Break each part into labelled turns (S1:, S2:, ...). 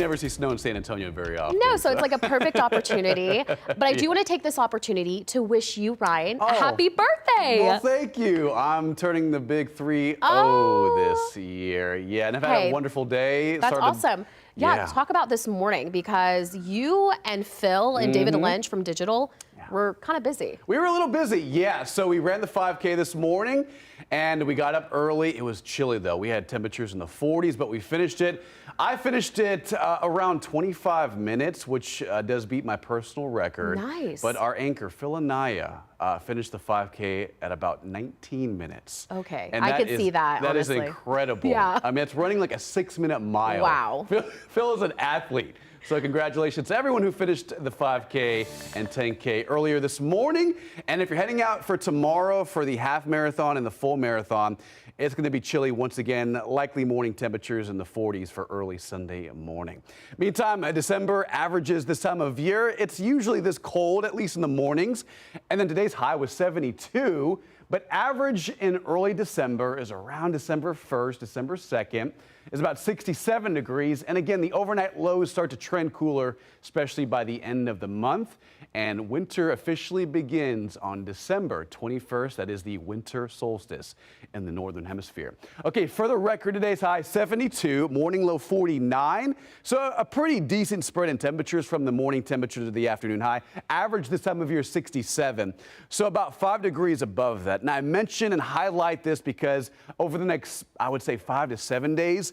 S1: Never see snow in San Antonio very often.
S2: No, so it's like a perfect opportunity. But I do want to take this opportunity to wish you, Ryan, a happy birthday.
S1: Well, thank you. I'm turning the big 3-0 this year. Yeah, and I've had a wonderful day.
S2: That's awesome. Yeah, talk about this morning, because you and Phil and David Lynch from Digital were kind of busy.
S1: We were a little busy, yeah. So we ran the 5K this morning, and we got up early. It was chilly, though. We had temperatures in the 40s, but we finished it. I finished it around 25 minutes, which does beat my personal record.
S2: Nice.
S1: But our anchor, Phil Anaya, finished the 5K at about 19 minutes.
S2: Okay,
S1: and
S2: I could see that,
S1: That
S2: honestly.
S1: is incredible.
S2: Yeah.
S1: I mean, it's running like a 6-minute mile.
S2: Wow.
S1: Phil is an athlete. So congratulations to everyone who finished the 5K and 10K earlier this morning. And if you're heading out for tomorrow for the half marathon and the full marathon, it's going to be chilly once again, likely morning temperatures in the 40s for early Sunday morning. Meantime, December averages this time of year. It's usually this cold, at least in the mornings. And then today's high was 72. But average in early December is around December 1st, December 2nd, is about 67 degrees. And again, the overnight lows start to trend cooler, especially by the end of the month. And winter officially begins on December 21st. That is the winter solstice in the northern hemisphere. Okay, for the record, today's high 72, morning low 49. So a pretty decent spread in temperatures from the morning temperature to the afternoon high. Average this time of year 67. So about 5 degrees above that. Now, I mention and highlight this because over the next, I would say, 5 to 7 days,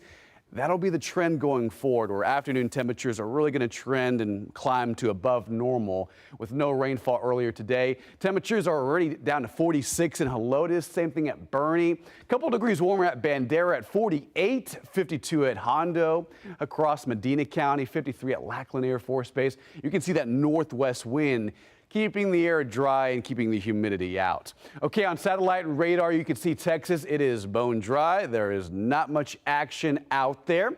S1: that'll be the trend going forward, where afternoon temperatures are really going to trend and climb to above normal with no rainfall earlier today. Temperatures are already down to 46 in Helotes. Same thing at Bernie. A couple degrees warmer at Bandera at 48, 52 at Hondo. Across Medina County, 53 at Lackland Air Force Base. You can see that northwest wind keeping the air dry and keeping the humidity out. Okay, on satellite radar, you can see Texas. It is bone dry. There is not much action out there.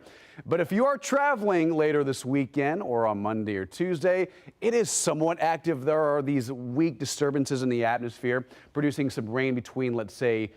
S1: But if you are traveling later this weekend or on Monday or Tuesday, it is somewhat active. There are these weak disturbances in the atmosphere producing some rain between, let's say,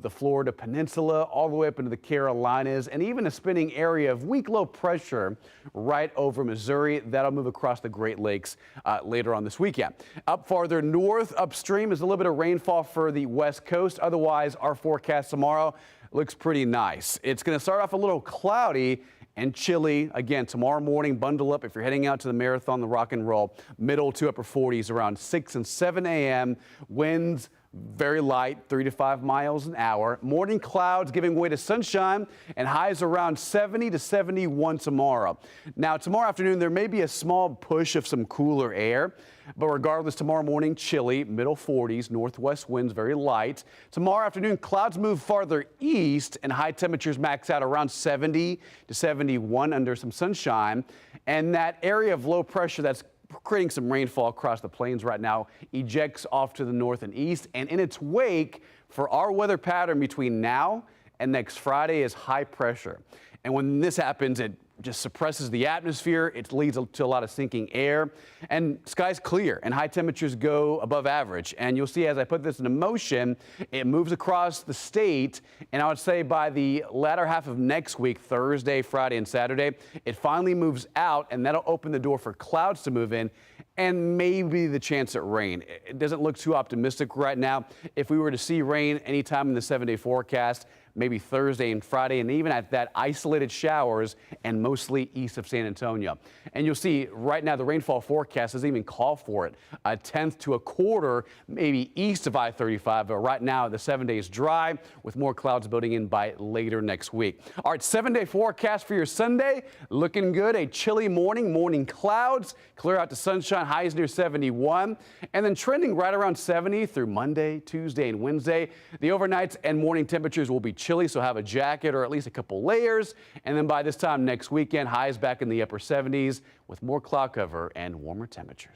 S1: the Florida Peninsula all the way up into the Carolinas, and even a spinning area of weak low pressure right over Missouri. That'll move across the Great Lakes later on this weekend. Up farther north, upstream, is a little bit of rainfall for the West Coast. Otherwise, our forecast tomorrow looks pretty nice. It's going to start off a little cloudy and chilly. Again, tomorrow morning, bundle up if you're heading out to the marathon, the rock and roll. Middle to upper 40s around 6 and 7 a.m. Winds very light, 3 to 5 miles an hour. Morning clouds giving way to sunshine, and highs around 70 to 71 tomorrow. Now, tomorrow afternoon, there may be a small push of some cooler air, but regardless, tomorrow morning, chilly, middle 40s, northwest winds very light. Tomorrow afternoon, clouds move farther east, and high temperatures max out around 70 to 71 under some sunshine. And that area of low pressure that's creating some rainfall across the plains right now ejects off to the north and east, and in its wake, for our weather pattern between now and next Friday, is high pressure. And when this happens, it just suppresses the atmosphere. It leads to a lot of sinking air, and skies clear and high temperatures go above average. And you'll see as I put this into motion, it moves across the state. And I would say by the latter half of next week, Thursday, Friday, and Saturday, it finally moves out, and that'll open the door for clouds to move in and maybe the chance at rain. It doesn't look too optimistic right now. If we were to see rain anytime in the 7-day forecast, maybe Thursday and Friday, and even at that, isolated showers and mostly east of San Antonio. And you'll see right now the rainfall forecast doesn't even call for it. A tenth to a quarter, maybe east of I-35, but right now the 7 days dry with more clouds building in by later next week. All right, 7-day forecast for your Sunday, looking good. A chilly morning clouds, clear out to sunshine, highs near 71, and then trending right around 70 through Monday, Tuesday, and Wednesday. The overnights and morning temperatures will be chilly, so have a jacket or at least a couple layers. And then by this time next weekend, highs back in the upper 70s with more cloud cover and warmer temperatures.